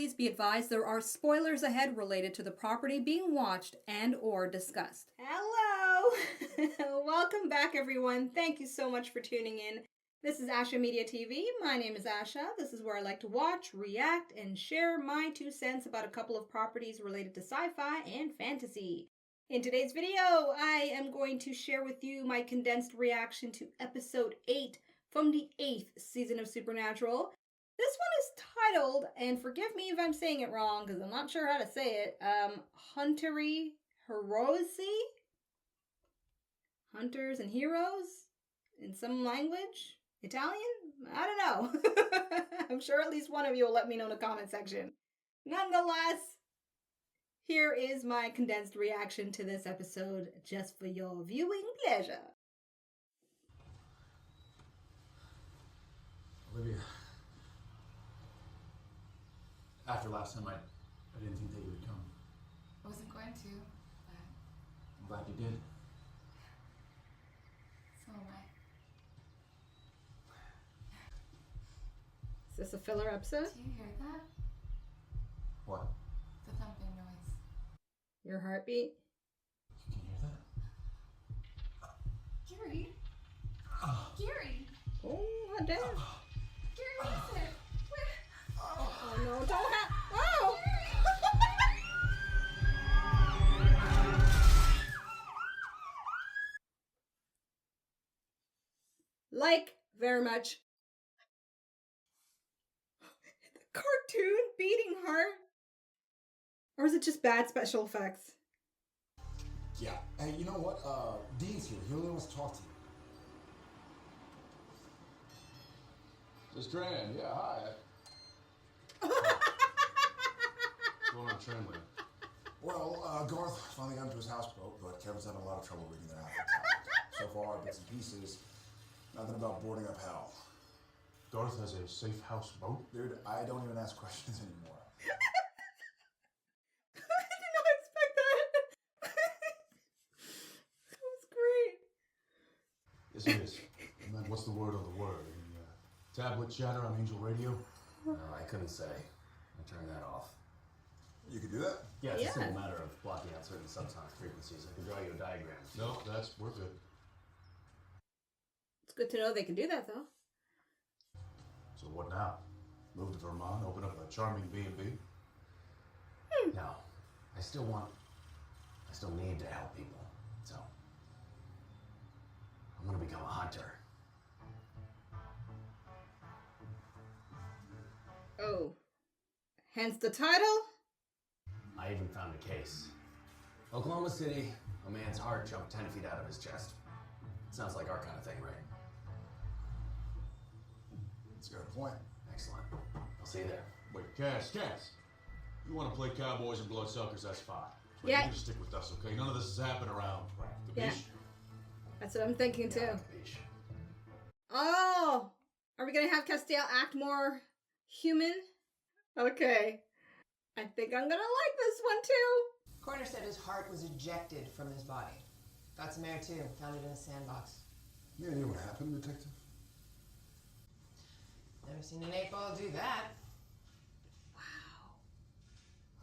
please be advised there are spoilers ahead related to the property being watched and or discussed. Hello! Welcome back, everyone. Thank you so much for tuning in. This is Ashamoji TV. My name is Asha. This is where I like to watch, react, and share my 2 cents about a couple of properties related to sci-fi and fantasy. In today's video, I am going to share with you my condensed reaction to episode 8 from the 8th season of Supernatural. This one is titled, and forgive me if I'm saying it wrong because I'm not sure how to say it, Hunteri Heroici? Hunters and Heroes? In some language? Italian? I don't know. I'm sure at least one of you will let me know in the comment section. Nonetheless, here is my condensed reaction to this episode just for your viewing pleasure. Olivia, after last time I didn't think that you would come. I wasn't going to, but I'm glad you did. so am I. Is this a filler episode? Do you hear that? What? The thumping noise. Your heartbeat? You can hear that? Gary! Gary! Oh, hot damn. Gary, what is it? Where? Oh no, don't have. Oh! Like, very much. The cartoon beating heart? Or is it just bad special effects? Yeah. Hey, you know what? Dean's here. He really wants to talk to you. This Strand, yeah, hi. Going on Tramway. Well, Garth finally got into his houseboat, but Kevin's having a lot of trouble rigging it out. So far, bits and pieces. Nothing about boarding up hell. Garth has a safe house boat? Dude, I don't even ask questions anymore. I did not expect that. That was great. Yes, it is. And then what's the word on the word? Any tablet chatter on Angel Radio? No, I couldn't say. I turned that off. You could do that? Yeah, it's Yeah. a simple matter of blocking out certain subsonic frequencies. I could draw you a diagram. No, we're good. It's good to know they can do that, though. So what now? Move to Vermont, open up a charming B&B? No, I still need to help people. So, I'm gonna become a hunter. Oh. Hence the title? I even found a case. Oklahoma City, a man's heart jumped 10 feet out of his chest. Sounds like our kind of thing, right? It's got a point. Excellent. I'll see you there. Wait, Cass. You want to play cowboys and bloodsuckers, that's fine. But Yeah. you just stick with us, okay? None of this is happening around the Yeah. beach. That's what I'm thinking, too. Yeah, on the beach. Oh! Are we gonna have Castiel act more human? Okay. I think I'm gonna like this one, too. Coroner said his heart was ejected from his body. Got some air too. Found it in a sandbox. You idea what happened, Detective? Never seen an 8-ball do that.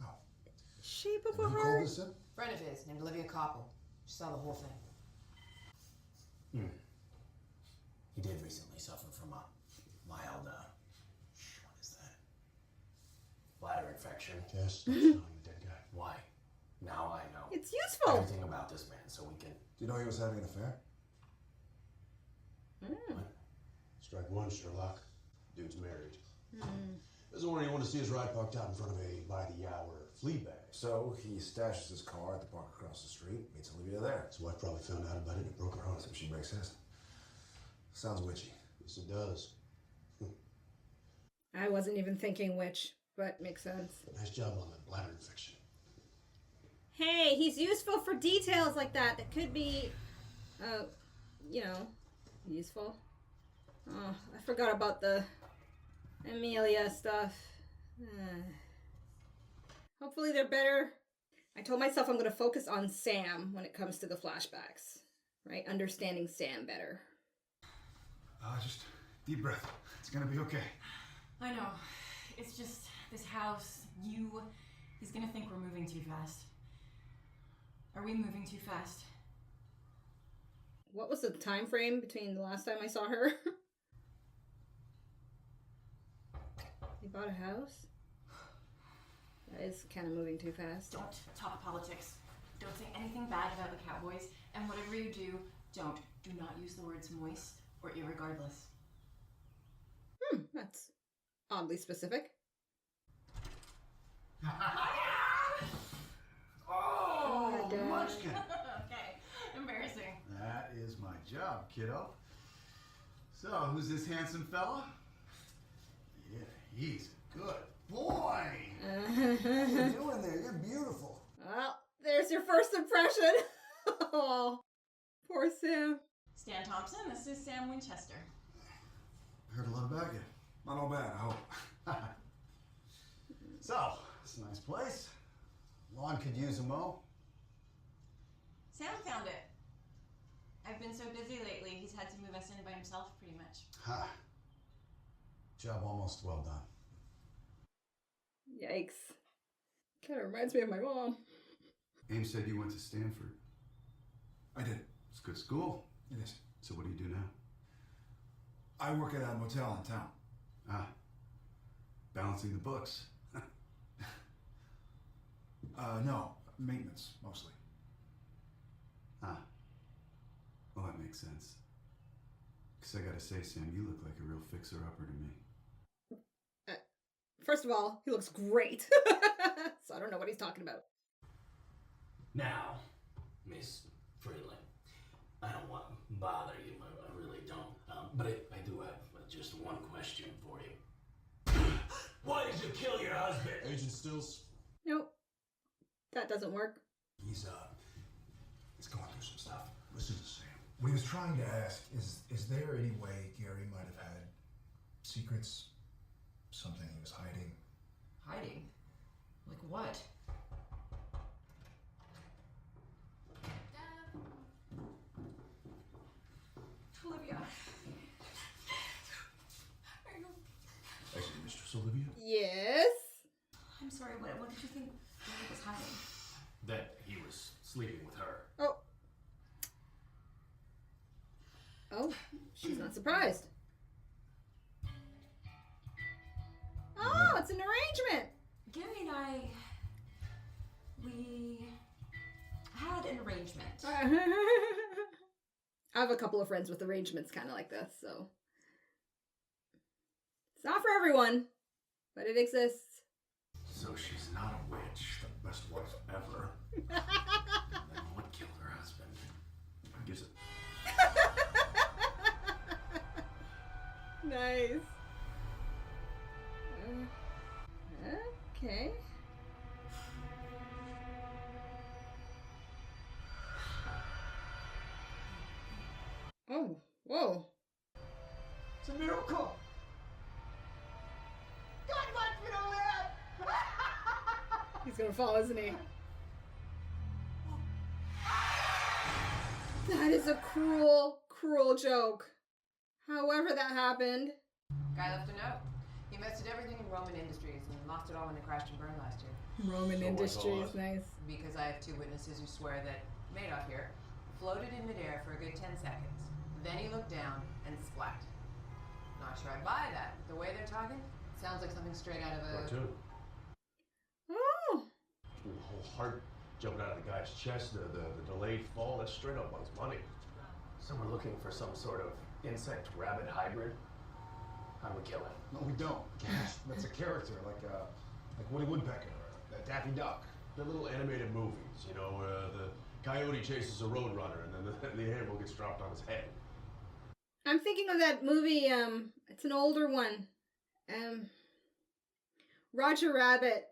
Oh. Shape of And a who called heart. this in? Friend of his named Olivia Koppel. She saw the whole thing. He did recently suffer from a mild, what is that? Bladder infection. Cass, that's not the dead guy. Why? Now I know It's useful. everything about this man, so we can. Do you know he was having an affair? Strike one, Sherlock. Dude's married. Doesn't want anyone to see his ride parked out in front of a by-the-hour flea bag. So he stashes his car at the park across the street, meets Olivia there. His wife probably found out about it and it broke her heart. So she breaks his. Sounds witchy. Yes, it does. I wasn't even thinking which, but makes sense. Nice job on the bladder infection. Hey, he's useful for details like that. That could be, useful. Oh, I forgot about the Amelia stuff. Hopefully they're better. I told myself I'm going to focus on Sam when it comes to the flashbacks, right? Understanding Sam better. Just deep breath. It's gonna be okay. I know. It's just this house, you. He's gonna think we're moving too fast. Are we moving too fast? What was the time frame between the last time I saw her? You bought a house? That is kind of moving too fast. Don't talk politics. Don't say anything bad about the Cowboys. And whatever you do, do not use the words moist or irregardless. That's oddly specific. Oh, Dad. Munchkin. Okay, embarrassing. That is my job, kiddo. So, who's this handsome fella? Yeah, he's a good boy. What are you doing there? You're beautiful. Well, there's your first impression. Oh, poor Sam. Stan Thompson, this is Sam Winchester. Heard a lot about you. Not all bad, I hope. So, it's a nice place. Lawn could use a mow. Sam found it. I've been so busy lately, he's had to move us in by himself pretty much. Ha. Job almost well done. Yikes. Kind of reminds me of my mom. Ames said you went to Stanford. I did. It's a good school. It is. So what do you do now? I work at a motel in town. Ah, balancing the books. No, maintenance, mostly. Ah, well that makes sense. Because I gotta say, Sam, you look like a real fixer-upper to me. First of all, he looks great. So I don't know what he's talking about. Now, Miss Freeland, I don't want to bother you, I really don't. But I do have just one question for you. Why did you kill your husband? Agent Stills? Nope. That doesn't work. He's going through some stuff. Listen to Sam. What he was trying to ask is there any way Gary might have had secrets? Something he was hiding? Hiding? Like what? Olivia. Actually, Mistress Olivia? Yes? I'm sorry, what did you think Gary was hiding? That he was sleeping with her. Oh. Oh, she's not surprised. Oh, it's an arrangement. Gary and I, we had an arrangement. I have a couple of friends with arrangements kind of like this, so. It's not for everyone, but it exists. So she's not a witch. The best wife ever. Then what killed her husband? I guess it. Nice. Okay. Oh, whoa. It's a miracle! God wants me to live! He's gonna fall, isn't he? That is a cruel, cruel joke. However that happened. Guy left a note. He invested everything in Roman Industries and lost it all when it crashed and burned last year. Roman So what's all Industries, that? nice. Because I have two witnesses who swear that Madoff here floated in midair for a good 10 seconds. Then he looked down and splat. Not sure I buy that. The way they're talking, sounds like something straight out of a... Cartoon. Oh. The whole heart jumping out of the guy's chest, the delayed fall, that's straight up Bugs Bunny. So we're looking for some sort of insect-rabbit hybrid? How do we kill him? No, we don't. That's a character, like Woody Woodpecker, Daffy Duck. They're little animated movies, you know, the coyote chases a roadrunner and then the animal gets dropped on his head. I'm thinking of that movie, it's an older one. Roger Rabbit.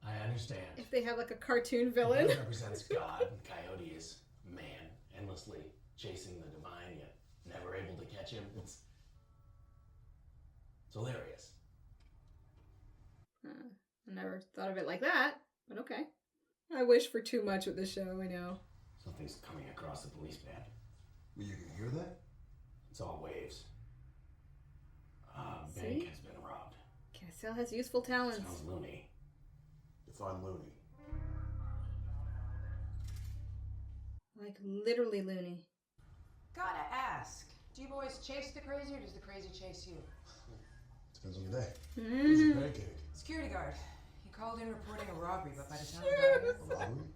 I understand. If they have like a cartoon villain. He represents God, and Coyote is man, endlessly chasing the divine, yet never able to catch him. It's hilarious. I never thought of it like that, but okay. I wish for too much with the show, I know. Something's coming across the police band. Well, you can hear that? It's all waves. bank has been robbed. Castiel has useful talents. Sounds loony. Define loony. Like literally loony. Gotta ask, do you boys chase the crazy or does the crazy chase you? Depends on the day. Who's the pancake? Security guard. He called in reporting a robbery, but by the time he got here, Robbery?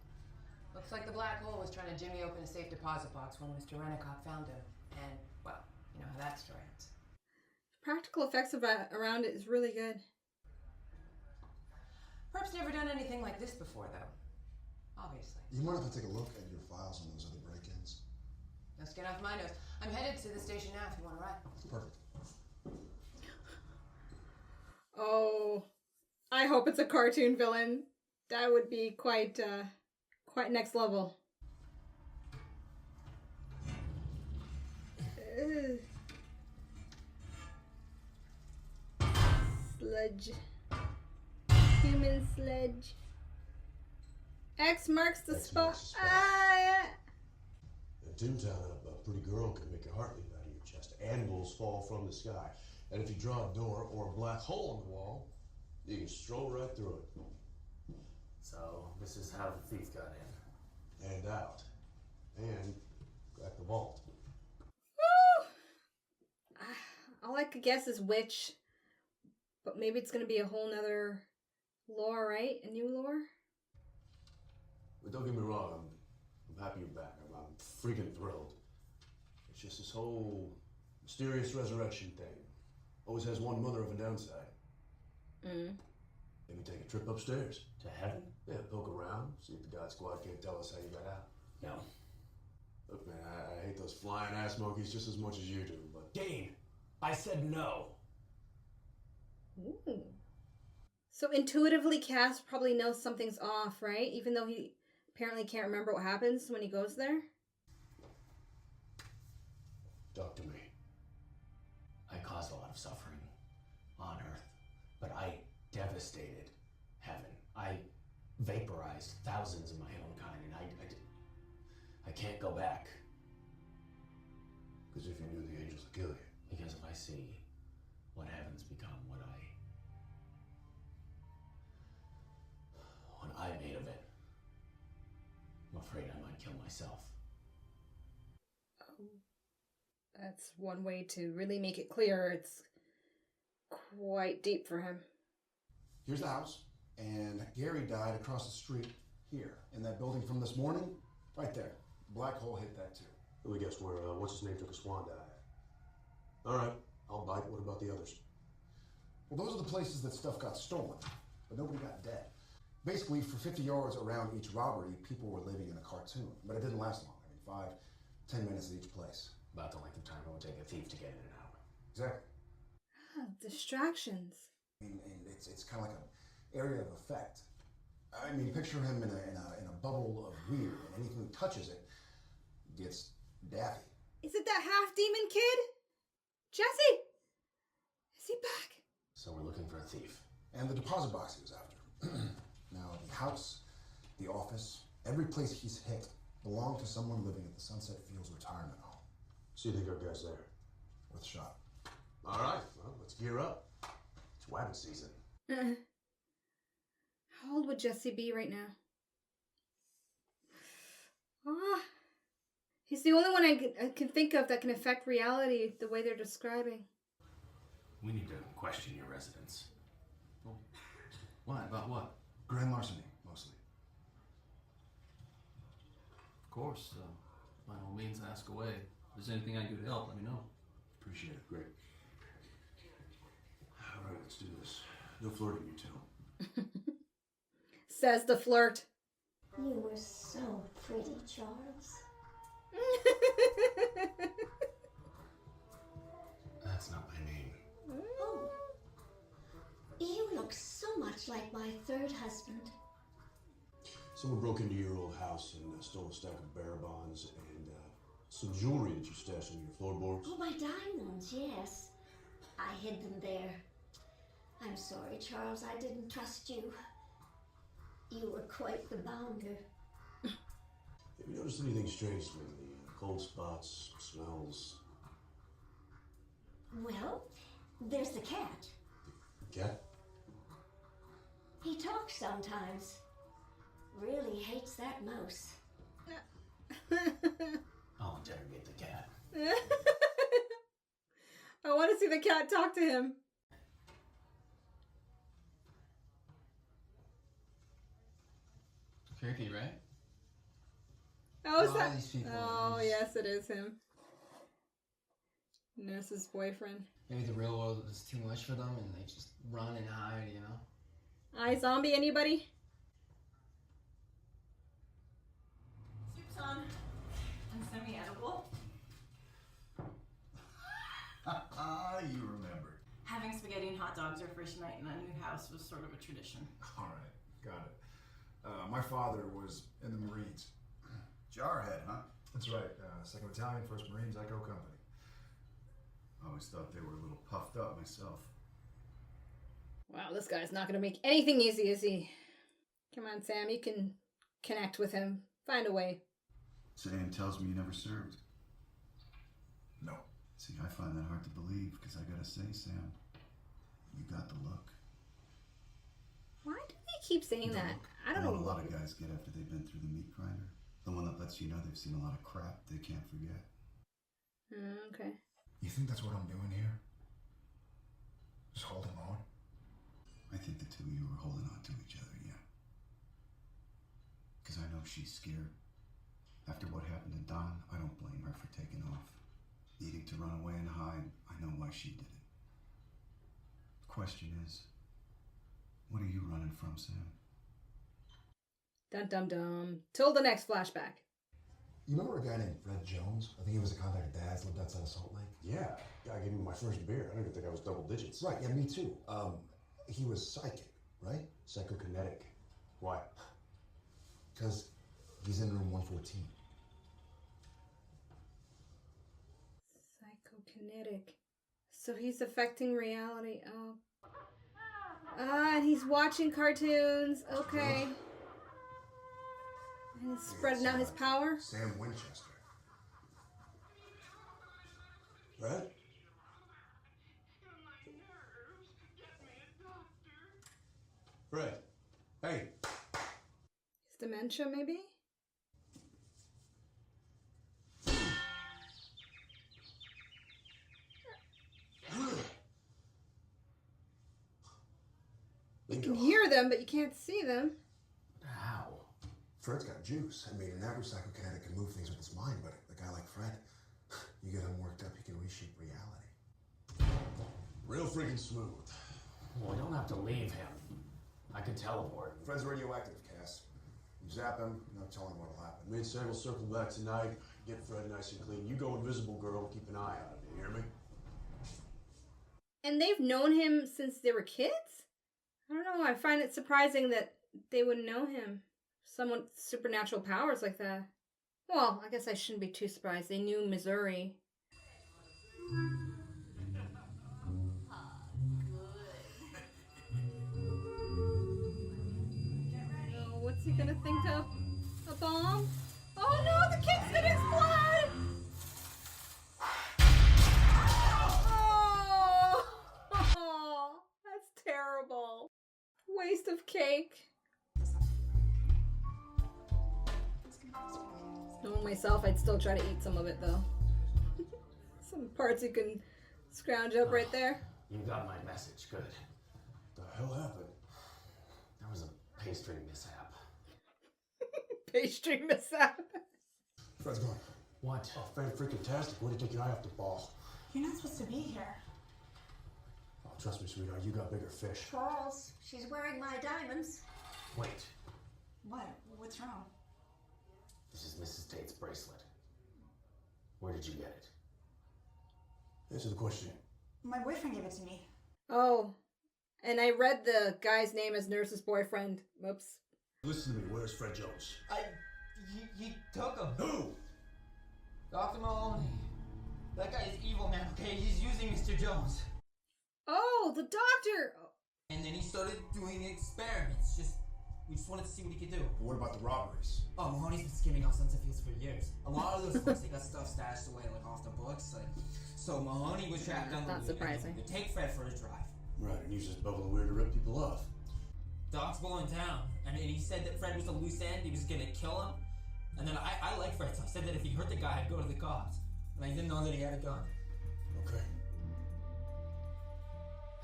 looks like the black hole was trying to jimmy open a safe deposit box when Mr. Rennicott found him. And, well, you know how that story ends. Practical effects around it is really good. Perp's never done anything like this before, though. Obviously. You mind if I take a look at your files on those other break-ins? No skin off my nose. I'm headed to the station now if you want to ride. Perfect. Oh, I hope it's a cartoon villain. That would be quite next level. Ugh. Sludge. Human sludge. X marks the X spot. marks the spot. Ah! In Toontown, a pretty girl can make your heart leap out of your chest. Anvils fall from the sky. And if you draw a door or a black hole on the wall, you can stroll right through it. So, this is how the thief got in. And out. And crack the vault. Woo! All I could guess is which, but maybe it's gonna be a whole nother lore, right? A new lore? But don't get me wrong, I'm happy you're back. I'm freaking thrilled. It's just this whole mysterious resurrection thing. Always has one mother of a downside. Maybe take a trip upstairs. To heaven? Yeah, poke around, see if the God Squad can't tell us how you got out. No. Look, man, I hate those flying ass monkeys just as much as you do, but... Dane! I said no! Ooh. So intuitively, Cass probably knows something's off, right? Even though he apparently can't remember what happens when he goes there. Talk to me. I caused a lot of suffering on Earth, but I devastated heaven. I vaporized thousands of my own kind, and I can't go back. Because if you knew, the angels would kill you. Because if I see what heaven's become, what I made of it, I'm afraid I might kill myself. That's one way to really make it clear. It's quite deep for him. Here's the house, and Gary died across the street here, in that building from this morning, right there. Black hole hit that too. Let me guess where, what's his name took a swan dive. All right, I'll bite. What about the others? Well, those are the places that stuff got stolen, but nobody got dead. Basically, for 50 yards around each robbery, people were living in a cartoon, but it didn't last long. I mean, 5, 10 minutes at each place. About the length of time it would take a thief to get in and out. Exactly. Distractions. And it's kind of like an area of effect. I mean, picture him in a bubble of weird, and anything that touches it gets daffy. Is it that half-demon kid? Jesse? Is he back? So we're looking for a thief. And the deposit box he was after. Now, the house, the office, every place he's hit belonged to someone living at the Sunset Fields retirement home. So you think our guy's there? Worth a shot. All right, well, let's gear up. It's wagon season. How old would Jesse be right now? Ah, he's the only one I can think of that can affect reality the way they're describing. We need to question your residence. Well, why? About what? Grand larceny, mostly. Of course. By all means, ask away. If there's anything I can do to help, let me know. Appreciate it. Great. All right, let's do this. No flirting, you two. Says the flirt. You were so pretty, Charles. That's not my name. Oh. You look so much like my third husband. Someone broke into your old house and stole a stack of bearer bonds and some jewelry that you stashed in your floorboards. Oh, my diamonds, yes. I hid them there. I'm sorry, Charles, I didn't trust you. You were quite the bounder. Have you noticed anything strange lately? Cold spots, smells? Well, There's the cat. Cat? He talks sometimes. Really hates that mouse. I'll interrogate the cat. I want to see the cat talk to him. Creepy, right? Oh, is All that? these people, Oh, there's- yes, it is him. Nurse's boyfriend. Maybe the real world is too much for them and they just run and hide, you know? iZombie, anybody? Soup's on. And semi-edible. You remembered. Having spaghetti and hot dogs our first night in a new house was sort of a tradition. All right, got it. My father was in the Marines. Jarhead, huh? That's right. 2nd Battalion, 1st Marines, Echo Company. I always thought they were a little puffed up myself. Wow, this guy's not going to make anything easy, is he? Come on, Sam, you can connect with him. Find a way. Sam tells me you never served. No. See, I find that hard to believe because I gotta say, Sam, you got the look. Why do they keep saying that? I don't know. A lot of guys get after they've been through the meat grinder. The one that lets you know they've seen a lot of crap they can't forget. Okay. You think that's what I'm doing here? Just holding on? I think the two of you are holding on to each other, yeah. Because I know she's scared. After what happened to Don, I don't blame her for taking off. Needing to run away and hide, I know why she did it. The question is, what are you running from, Sam? Dun dum dum. Till the next flashback. You remember a guy named Fred Jones? I think he was a contact of Dad's, lived outside of Salt Lake. Yeah. Guy gave me my first beer. I don't even think I was double digits. Right, yeah, me too. He was psychic, right? Psychokinetic. Why? Because he's in room 114. Psychokinetic. So he's affecting reality. Oh. Ah, and he's watching cartoons. Okay. And he's spreading out his power. Sam Winchester. Brad? Fred. Hey. His dementia, maybe? You can hear them, but you can't see them. How? Fred's got juice. I mean, an average psychokinetic can move things with his mind, but a guy like Fred, you get him worked up, he can reshape reality. Real freaking smooth. Well, we don't have to leave him. I can teleport. Fred's radioactive, Cass. You zap him, no telling what'll happen. Me and Sam will circle back tonight, get Fred nice and clean. You go invisible, girl, keep an eye on him. You hear me? And they've known him since they were kids? I don't know. I find it surprising that they would know him. Someone with supernatural powers like that. Well, I guess I shouldn't be too surprised. They knew Missouri. Oh, what's he gonna think of? A bomb? Oh no, the kid's gonna explode! Oh, that's terrible. Waste of cake. Knowing myself, I'd still try to eat some of it though. Some parts you can scrounge up right there. You got my message. Good. The hell happened? There was a pastry mishap. Pastry mishap. Fred's gone. What? Oh, fan-freaking-tastic. Way to take your eye off the ball. You're not supposed to be here. Oh, trust me, sweetheart, you got bigger fish. Charles, she's wearing my diamonds. Wait. What? What's wrong? This is Mrs. Tate's bracelet. Where did you get it? Answer the question. My boyfriend gave it to me. Oh, and I read the guy's name as Nurse's boyfriend. Whoops. Listen to me, where's Fred Jones? He took him. Who? Dr. Maloney. That guy is evil, man, okay? He's using Mr. Jones. Oh, the doctor. And then he started doing experiments, just We just wanted to see what he could do. But what about the robberies? Oh, Mahoney's been skimming off Sunset Fields for years. A lot of those folks, they got stuff stashed away, like off the books. Like, so Mahoney was trapped on the Not loot, surprising. and he would take Fred for a drive. Right, and use this bubble of weird to rip people off. Doc's blowing town, and he said that Fred was a loose end, he was gonna kill him. And then I like Fred, so I said that if he hurt the guy, I'd go to the cops. And I didn't know that he had a gun.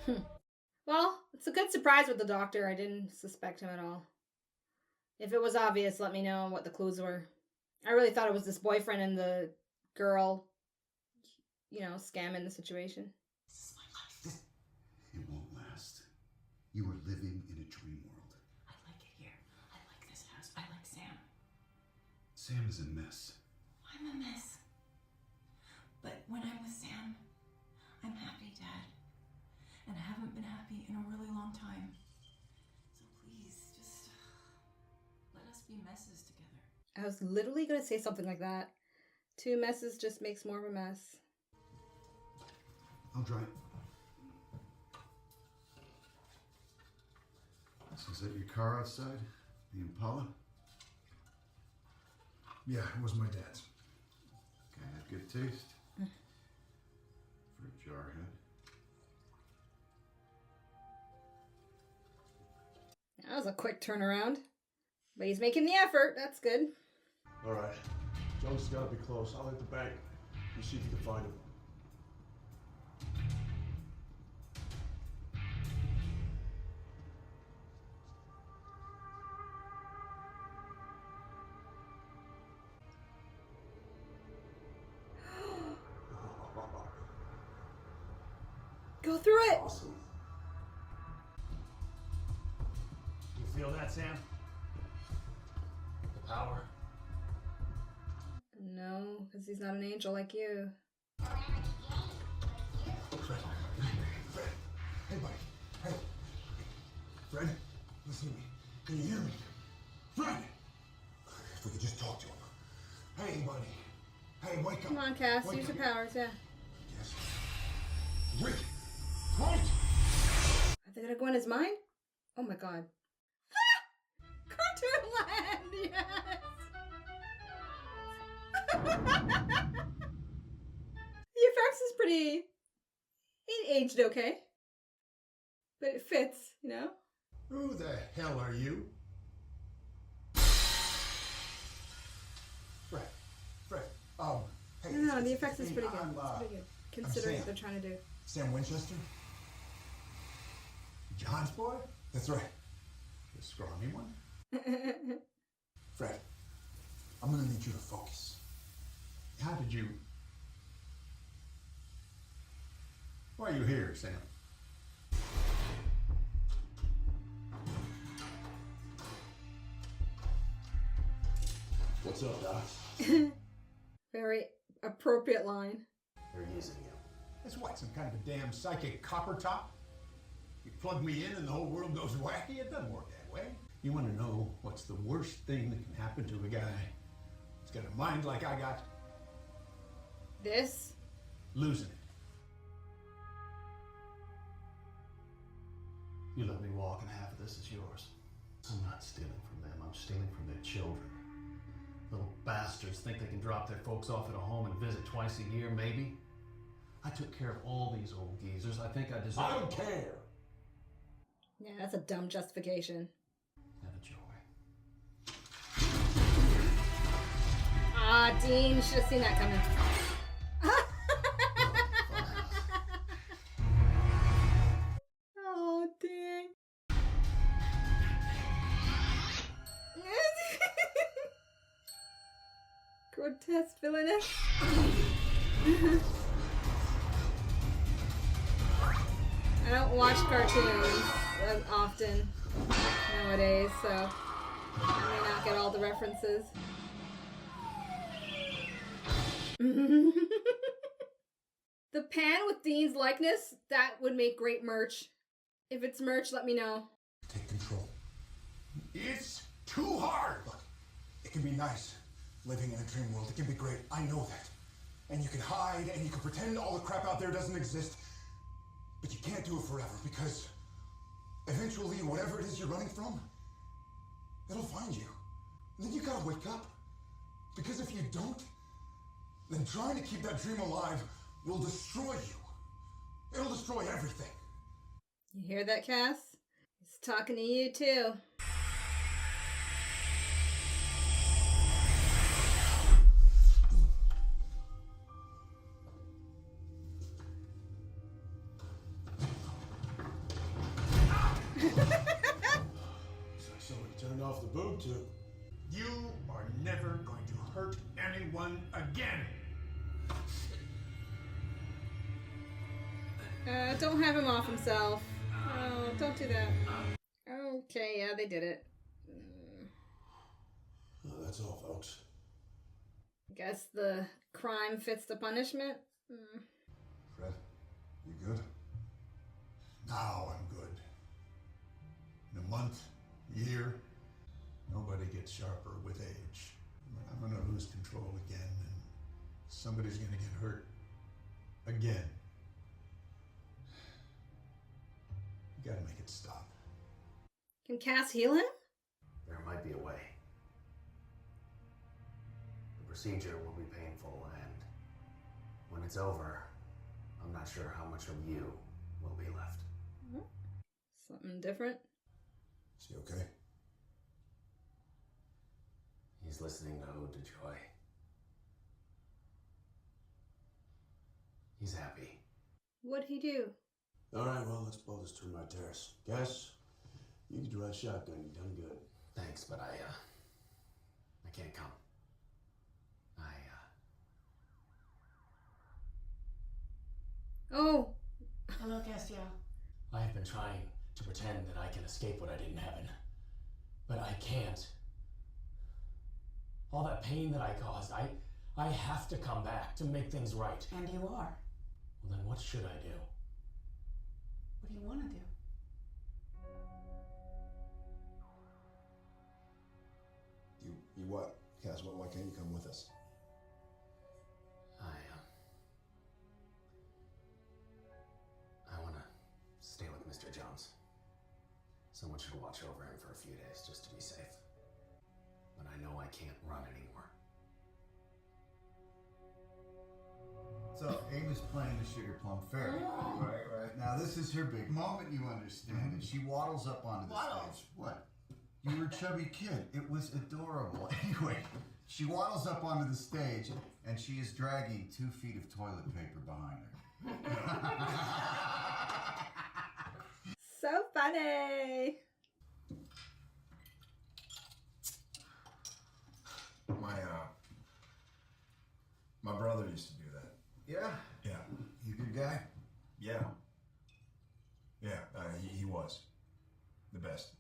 Okay. Well, it's a good surprise with the doctor. I didn't suspect him at all. If it was obvious, let me know what the clues were. I really thought it was this boyfriend and the girl, scamming the situation. This is my life. It won't last. You are living in a dream world. I like it here. I like this house. I like Sam. Sam is a mess. I'm a mess. But when I'm with Sam, I'm happy, Dad. And I haven't been happy in a really long time. So please, just let us be messes together. I was literally going to say something like that. Two messes just makes more of a mess. I'll drive. So is that your car outside? The Impala? Yeah, it was my dad's. Okay, have good taste. For a jarhead. That was a quick turnaround. But he's making the effort. That's good. All right. Jones has got to be close. I'll hit the bank. You see if you can find him. Go through it. Awesome. You feel that, Sam? The power. No, because he's not an angel like you. Fred. Hey, buddy. Hey. Fred, listen to me. Can you hear me? Fred! If we could just talk to him. Hey, buddy. Hey, wake up. Come on, Cass. Wake Use up. your powers, yeah. Yes. Rick! Right! Are they gonna go in his mind? Oh my god. Cartoon land! Yes! The effects is pretty... It aged okay. But it fits, you know? Who the hell are you? Fred. Hey. No, the effects is pretty good. I'm, It's pretty good. Considering Sam. what they're trying to do. Sam Winchester? John's boy? That's right. The scrawny one? Fred, I'm gonna need you to focus. How did you... Why are you here, Sam? What's up, Doc? Very appropriate line. They're using you. That's what, some kind of a damn psychic copper top? You plug me in and the whole world goes wacky? It doesn't work that way. You want to know what's the worst thing that can happen to a guy who's got a mind like I got? This? Losing it. You let me walk and half of this is yours. I'm not stealing from them. I'm stealing from their children. Little bastards think they can drop their folks off at a home and visit twice a year, maybe. I took care of all these old geezers. I think I deserve... I don't care. Yeah, that's a dumb justification. And a joy. Ah, Dean, should have seen that coming. Oh, dang. Grotesque villainess. I don't watch cartoons as often nowadays, so I may not get all the references. The pan with Dean's likeness, that would make great merch. If it's merch, let me know. Take control. It's too hard. Look, it can be nice living in a dream world. It can be great. I know that. And you can hide and you can pretend all the crap out there doesn't exist. But you can't do it forever because eventually whatever it is you're running from, It'll find you. And then you gotta wake up. Because if you don't, then trying to keep that dream alive will destroy you. It'll destroy everything. You hear that, Cass? He's talking to you, too. Somebody turned off the boob tube. You are never going to hurt anyone again. Don't have him off himself. Oh, don't do that. Okay, yeah, they did it. Well, that's all, folks. Guess the crime fits the punishment. Fred, you good? Now I'm good. In a month, year, nobody gets sharper with age. I'm going to lose control again, and somebody's going to get hurt again. You got to make it stop. Can Cass heal him? There might be a way. The procedure will be painful, and when it's over, I'm not sure how much of you will be left. Something different. Is he okay? He's listening to Ode to Joy. He's happy. What'd he do? All right, well, let's blow this to my terrace. Cass, you can drive shotgun. You done good. Thanks, but I can't come. Oh. Hello, Castiel. I have been trying to pretend that I can escape what I did in heaven, but I can't. All that pain that I caused, I have to come back to make things right. And you are. Well, then what should I do? What do you want to do? You what? Cass, why can't you come with us? I want to stay with Mr. Jones. Someone should watch over him for a few days just to be safe. But I know I can't run anymore. So, Ava's playing the Sugar Plum Fairy. Right. Now, this is her big moment, you understand. And she waddles up onto the stage. What? You were a chubby kid. It was adorable. Anyway, she waddles up onto the stage, and she is dragging 2 feet of toilet paper behind her. So funny. My brother used to do that. Yeah? Yeah. You a good guy? Yeah. Yeah, he was the best.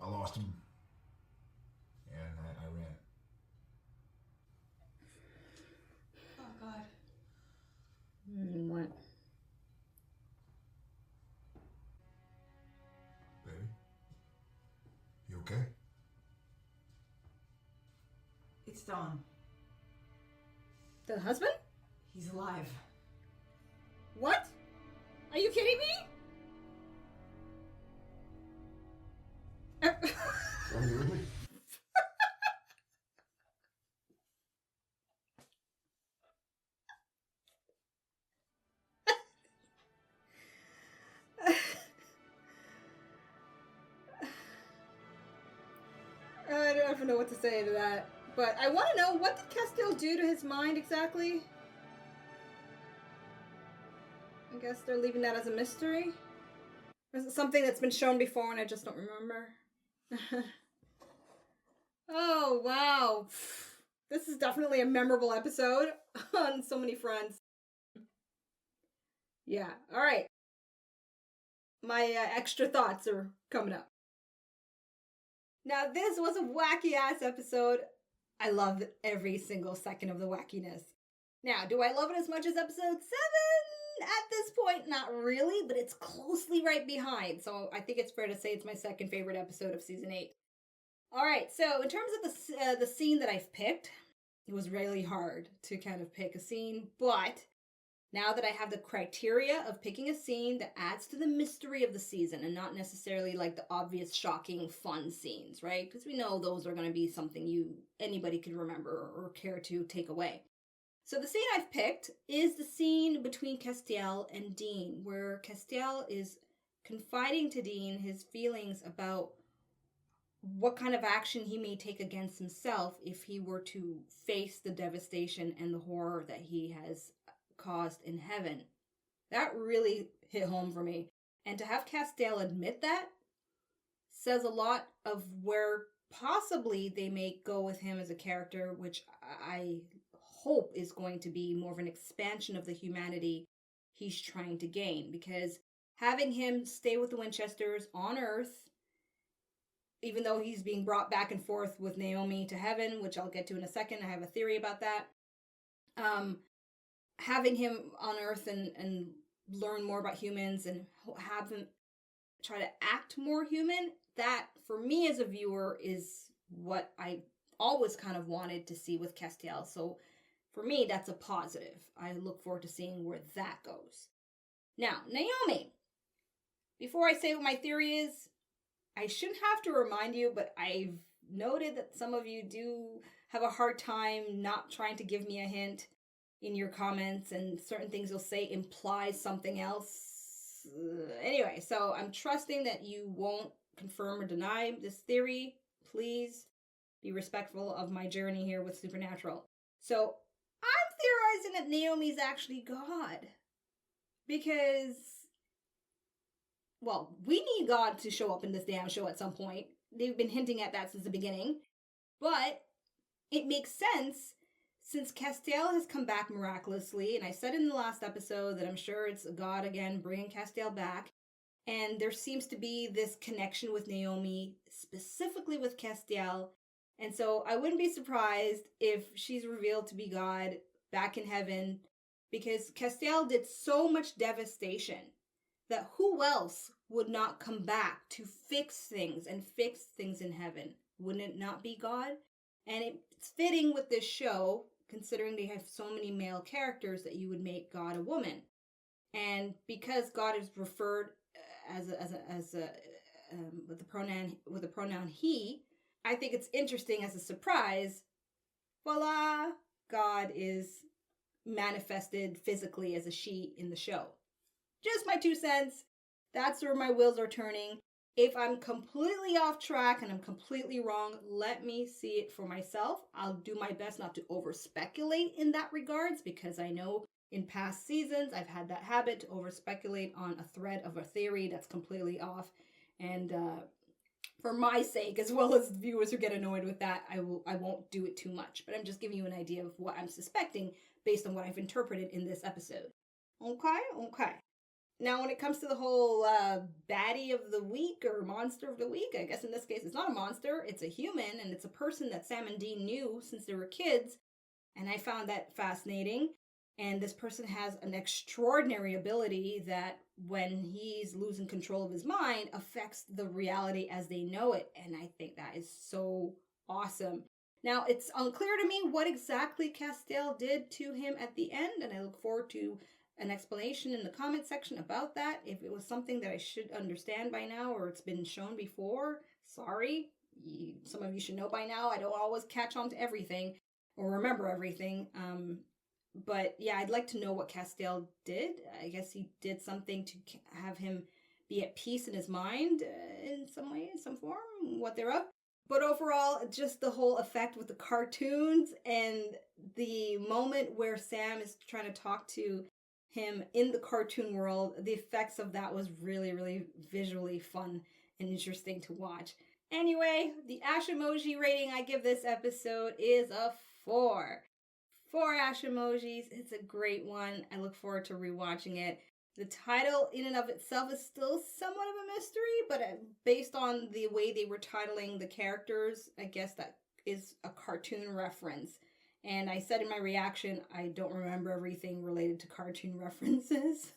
I lost him, and I ran. Oh, God. What? Baby, you okay? It's Don. The husband? He's alive. What? Are you kidding me? Are you with me? I don't even know what to say to that. But I want to know, what did Castiel do to his mind exactly? I guess they're leaving that as a mystery. Or is it something that's been shown before and I just don't remember? Oh, wow. This is definitely a memorable episode on so many fronts. Yeah, alright. My extra thoughts are coming up. Now, this was a wacky-ass episode. I loved every single second of the wackiness. Now, do I love it as much as episode 7? At this point, not really, but it's closely right behind. So I think it's fair to say it's my second favorite episode of season 8. All right, so in terms of the scene that I've picked, it was really hard to kind of pick a scene, but Now that I have the criteria of picking a scene that adds to the mystery of the season and not necessarily like the obvious, shocking, fun scenes, right? Because we know those are going to be something anybody can remember or care to take away. So the scene I've picked is the scene between Castiel and Dean, where Castiel is confiding to Dean his feelings about what kind of action he may take against himself if he were to face the devastation and the horror that he has caused in heaven. That really hit home for me. And to have Castiel admit that says a lot of where possibly they may go with him as a character, which I hope is going to be more of an expansion of the humanity he's trying to gain. Because having him stay with the Winchesters on Earth, even though he's being brought back and forth with Naomi to heaven, which I'll get to in a second, I have a theory about that. Having him on Earth and learn more about humans and have him try to act more human, that, for me as a viewer, is what I always kind of wanted to see with Castiel. So for me, that's a positive. I look forward to seeing where that goes. Now, Naomi. Before I say what my theory is, I shouldn't have to remind you, but I've noted that some of you do have a hard time not trying to give me a hint in your comments, and certain things you'll say implies something else. Anyway, so I'm trusting that you won't confirm or deny this theory. Please be respectful of my journey here with Supernatural. So I'm theorizing that Naomi's actually God. Because, well, we need God to show up in this damn show at some point. They've been hinting at that since the beginning. But it makes sense since Castiel has come back miraculously, and I said in the last episode that I'm sure it's God again bringing Castiel back, and there seems to be this connection with Naomi, specifically with Castiel, and so I wouldn't be surprised if she's revealed to be God back in heaven, because Castiel did so much devastation that who else would not come back to fix things and fix things in heaven? Wouldn't it not be God? And it's fitting with this show, considering they have so many male characters, that you would make God a woman. And because God is referred with the pronoun he, I think it's interesting as a surprise. Voila, God is manifested physically as a she in the show. Just my 2 cents. That's where my wheels are turning. If I'm completely off track and I'm completely wrong, let me see it for myself. I'll do my best not to over-speculate in that regards, because I know in past seasons I've had that habit to over-speculate on a thread of a theory that's completely off. And for my sake, as well as viewers who get annoyed with that, I won't do it too much. But I'm just giving you an idea of what I'm suspecting based on what I've interpreted in this episode. Okay. Now, when it comes to the whole baddie of the week or monster of the week, I guess in this case it's not a monster, it's a human, and it's a person that Sam and Dean knew since they were kids, and I found that fascinating. And this person has an extraordinary ability that, when he's losing control of his mind, affects the reality as they know it, and I think that is so awesome. Now, it's unclear to me what exactly Castiel did to him at the end, and I look forward to an explanation in the comment section about that. If it was something that I should understand by now, or it's been shown before, sorry. Some of you should know by now. I don't always catch on to everything or remember everything. But yeah, I'd like to know what Castiel did. I guess he did something to have him be at peace in his mind in some way, in some form, what they're up. But overall, just the whole effect with the cartoons and the moment where Sam is trying to talk to him in the cartoon world, the effects of that was really, really visually fun and interesting to watch. Anyway, the Ashamoji rating I give this episode is a 4. 4 Ashimojis. It's a great one. I look forward to rewatching it. The title in and of itself is still somewhat of a mystery, but based on the way they were titling the characters, I guess that is a cartoon reference. And I said in my reaction, I don't remember everything related to cartoon references.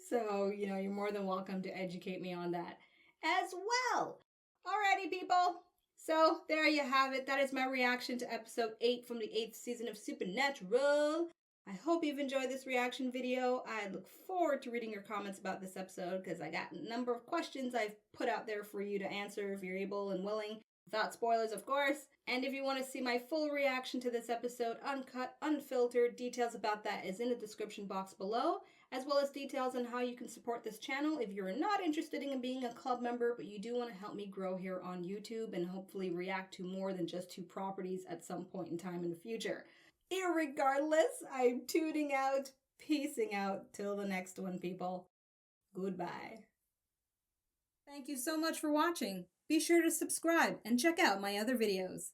So, you're more than welcome to educate me on that as well. Alrighty, people. So, there you have it. That is my reaction to episode 8 from the 8th season of Supernatural. I hope you've enjoyed this reaction video. I look forward to reading your comments about this episode because I got a number of questions I've put out there for you to answer if you're able and willing. Without spoilers, of course. And if you want to see my full reaction to this episode, uncut, unfiltered, details about that is in the description box below, as well as details on how you can support this channel if you're not interested in being a club member, but you do want to help me grow here on YouTube and hopefully react to more than just 2 properties at some point in time in the future. Irregardless, I'm tuning out, peacing out, till the next one, people. Goodbye. Thank you so much for watching. Be sure to subscribe and check out my other videos.